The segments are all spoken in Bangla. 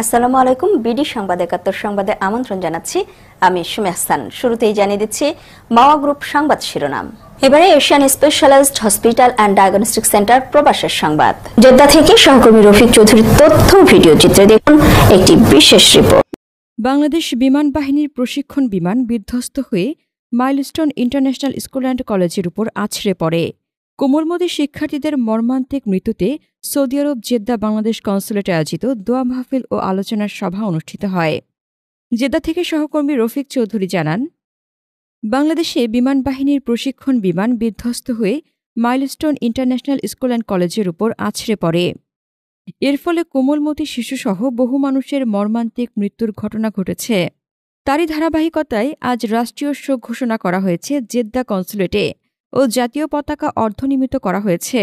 আসসালামু আলাইকুম। বিডি সংবাদ ৭১ সংবাদে আমন্ত্রণ জানাচ্ছি। আমি সুমি হাসান। শুরুতেই জানিয়ে দিচ্ছি মাওয়া গ্রুপ সংবাদ শিরোনাম। এবারে Asian specialized hospital and diagnostic center প্রবাসের সংবাদ। জেদ্দা থেকে সহকর্মী রফিক চৌধুরীর তথ্য ভিডিও চিত্রে দেখুন একটি বিশেষ রিপোর্ট। বাংলাদেশ বিমান বাহিনীর প্রশিক্ষণ বিমান বিধ্বস্ত হয়ে মাইলস্টোন ইন্টারন্যাশনাল স্কুল অ্যান্ড কলেজের উপর আছড়ে পড়ে। কোমলমতি শিক্ষার্থীদের মর্মান্তিক মৃত্যুতে সৌদি আরব জেদ্দা বাংলাদেশ কনসুলেটে আয়োজিত দোয়া মাহফিল ও আলোচনার সভা অনুষ্ঠিত হয়। জেদ্দা থেকে সহকর্মী রফিক চৌধুরী জানান, বাংলাদেশে বিমান বাহিনীর প্রশিক্ষণ বিমান বিধ্বস্ত হয়ে মাইলস্টোন ইন্টারন্যাশনাল স্কুল অ্যান্ড কলেজের উপর আছড়ে পড়ে। এর ফলে কোমলমতি শিশুসহ বহু মানুষের মর্মান্তিক মৃত্যুর ঘটনা ঘটেছে। তারই ধারাবাহিকতায় আজ রাষ্ট্রীয় শোক ঘোষণা করা হয়েছে জেদ্দা কনসুলেটে ও জাতীয় পতাকা অর্ধনিমিত করা হয়েছে।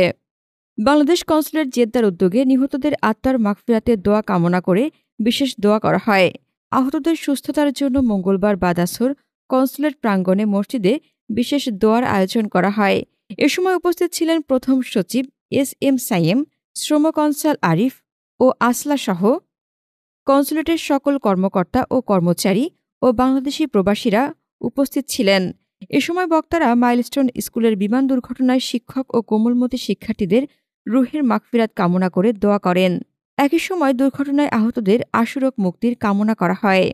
বাংলাদেশ কনসুলেট জেদ্দার উদ্যোগে নিহতদের আত্মার মাগফিরাতের দোয়া কামনা করে বিশেষ দোয়া করা হয়। আহতদের সুস্থতার জন্য মঙ্গলবার বাদ আসর কনসুলেট প্রাঙ্গণে মসজিদে বিশেষ দোয়ার আয়োজন করা হয়। এ সময় উপস্থিত ছিলেন প্রথম সচিব এস.এম. সাইয়েম, শ্রম কনসাল আরিফ ও আসলা সহ কনসুলেটের সকল কর্মকর্তা ও কর্মচারী ও বাংলাদেশি প্রবাসীরা উপস্থিত ছিলেন। এ সময় বক্তারা মাইলস্টোন স্কুলের বিমান দুর্ঘটনায় শিক্ষক ও কোমলমতি শিক্ষার্থীদের রুহের মাগফিরাত কামনা করে দোয়া করেন। একই সময় দুর্ঘটনায় আহতদের আশুরক মুক্তির কামনা করা হয়।